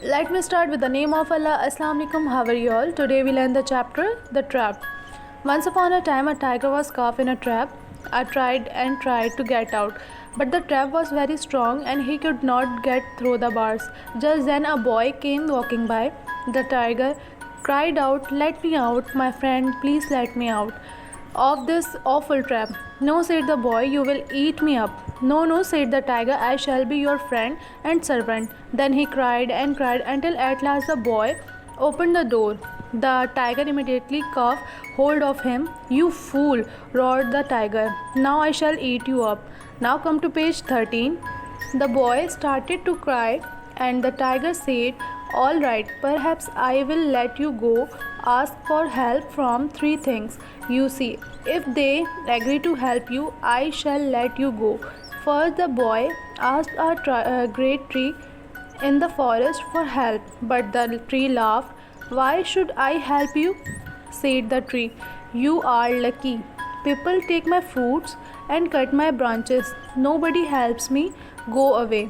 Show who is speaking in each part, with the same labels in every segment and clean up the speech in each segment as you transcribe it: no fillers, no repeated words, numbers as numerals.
Speaker 1: Let me start with the name of Allah. Assalamu alaikum. How are you all? Today we learn the chapter The Trap. Once upon a time, a tiger was caught in a trap. I tried and tried to get out, but the trap was very strong and he could not get through the bars. Just then, a boy came walking by. The tiger cried out, "Let me out, my friend, please let me out of this awful trap." "No," said the boy, "you will eat me up." "No, no," said the tiger, "I shall be your friend and servant." Then he cried and cried until at last the boy opened the door. The tiger immediately caught hold of him. "You fool," roared the tiger, "now I shall eat you up." Now come to page 13. The boy started to cry and the tiger said, "All right, perhaps I will let you go. Ask for help from three things. You see, if they agree to help you, I shall let you go." First, the boy asked a great tree in the forest for help, but the tree laughed. "Why should I help you?" said the tree. "You are lucky. People take my fruits and cut my branches. Nobody helps me. Go away."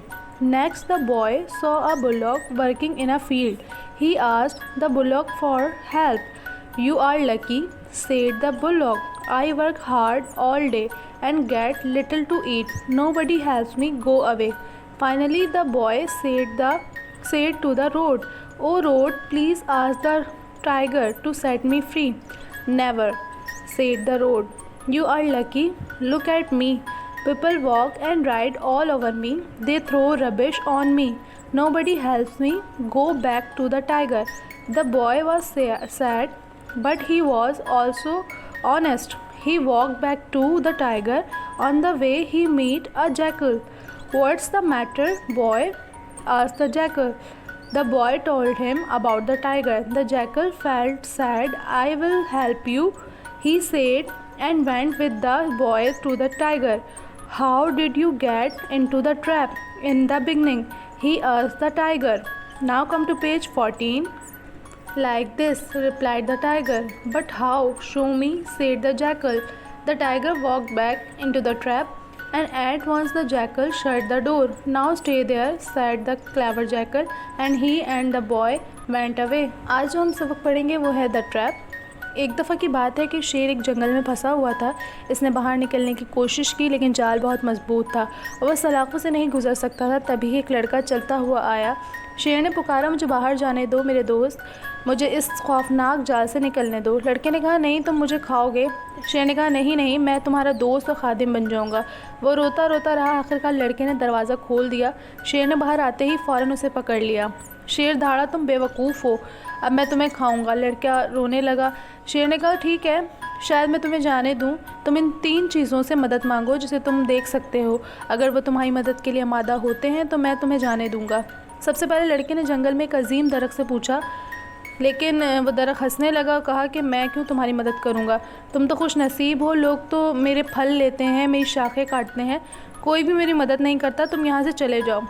Speaker 1: Next, the boy saw a bullock working in a field. He asked the bullock for help. "You are lucky," said the bullock. "I work hard all day and get little to eat. Nobody helps me. Go away." Finally, the boy said to the road, "Oh road, please ask the tiger to set me free." "Never," said the road. "You are lucky. Look at me. People walk and ride all over me. They throw rubbish on me. Nobody helps me. Go back to the tiger." The boy was sad, but he was also honest. He walked back to the tiger. On the way, he met a jackal. "What's the matter, boy?" asked the jackal. The boy told him about the tiger. The jackal felt sad. "I will help you," he said, and went with the boy to the tiger. "How did you get into the trap in the beginning?" he asked the tiger. Now come to page 14. "Like this," replied the tiger. "But how? Show me," said the jackal. The tiger walked back into the trap, and at once the jackal shut the door. "Now stay there," said the clever jackal, and he and the boy went away. आज जो हम सबक पढ़ेंगे वो है the trap. एक दफ़ा की बात है कि शेर एक जंगल में फंसा हुआ था। इसने बाहर निकलने की कोशिश की, लेकिन जाल बहुत मजबूत था और वह सलाखों से नहीं गुजर सकता था। तभी एक लड़का चलता हुआ आया। शेर ने पुकारा, "मुझे बाहर जाने दो मेरे दोस्त, मुझे इस खौफनाक जाल से निकलने दो।" लड़के ने कहा, "नहीं, तुम मुझे खाओगे।" शेर ने कहा, "नहीं नहीं, मैं तुम्हारा दोस्त और खादिम बन जाऊँगा।" वो रोता रोता रहा। आखिरकार लड़के ने दरवाज़ा खोल दिया। शेर ने बाहर आते ही फ़ौरन उसे पकड़ लिया। शेर दहाड़ा, "तुम बेवकूफ़ हो, अब मैं तुम्हें खाऊंगा।" लड़का रोने लगा। शेर ने कहा, "ठीक है, शायद मैं तुम्हें जाने दूं। तुम इन 3 चीज़ों से मदद मांगो जिसे तुम देख सकते हो। अगर वो तुम्हारी मदद के लिए आमादा होते हैं तो मैं तुम्हें जाने दूंगा।" सबसे पहले लड़के ने जंगल में एक अजीम दरख्त से पूछा, लेकिन वो दरख्त हंसने लगा और कहा कि मैं क्यों तुम्हारी मदद करूंगा? तुम तो खुश नसीब हो, लोग तो मेरे फल लेते हैं, मेरी शाखें काटते हैं, कोई भी मेरी मदद नहीं करता। तुम यहाँ से चले जाओ।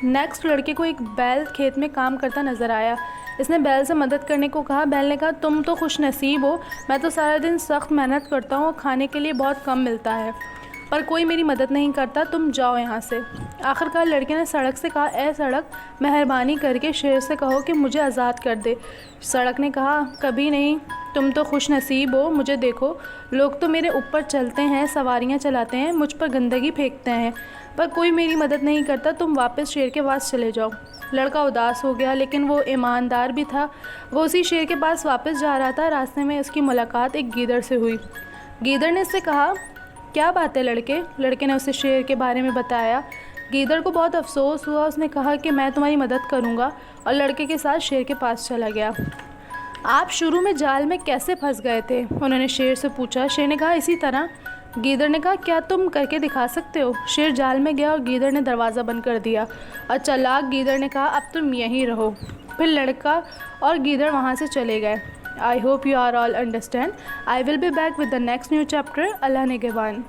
Speaker 1: नेक्स्ट, लड़के को एक बैल खेत में काम करता नज़र आया। इसने बैल से मदद करने को कहा। बैल ने कहा, "तुम तो खुश नसीब हो, मैं तो सारा दिन सख्त मेहनत करता हूँ, खाने के लिए बहुत कम मिलता है, पर कोई मेरी मदद नहीं करता। तुम जाओ यहाँ से।" आखिरकार लड़के ने सड़क से कहा, "ए सड़क, मेहरबानी करके शेर से कहो कि मुझे आज़ाद कर दे।" सड़क ने कहा, "कभी नहीं, तुम तो खुश नसीब हो, मुझे देखो, लोग तो मेरे ऊपर चलते हैं, सवारियाँ चलाते हैं, मुझ पर गंदगी फेंकते हैं, पर कोई मेरी मदद नहीं करता। तुम वापस शेर के पास चले जाओ।" लड़का उदास हो गया, लेकिन वो ईमानदार भी था। वो उसी शेर के पास वापस जा रहा था। रास्ते में उसकी मुलाकात एक गीदड़ से हुई। गीदड़ ने इससे कहा, "क्या बात है लड़के?" लड़के ने उसे शेर के बारे में बताया। गीदड़ को बहुत अफसोस हुआ। उसने कहा कि मैं तुम्हारी मदद करूँगा, और लड़के के साथ शेर के पास चला गया। "आप शुरू में जाल में कैसे फंस गए थे?" उन्होंने शेर से पूछा। शेर ने कहा, "इसी तरह।" गीदड़ ने कहा, "क्या तुम करके दिखा सकते हो?" शेर जाल में गया और गीदड़ ने दरवाज़ा बंद कर दिया, और चालाक गीदड़ ने कहा, "अब तुम यहीं रहो।" फिर लड़का और गीदड़ वहाँ से चले गए। I hope you are all understand. I will be back with the next new chapter. अल्लाह निगहबान।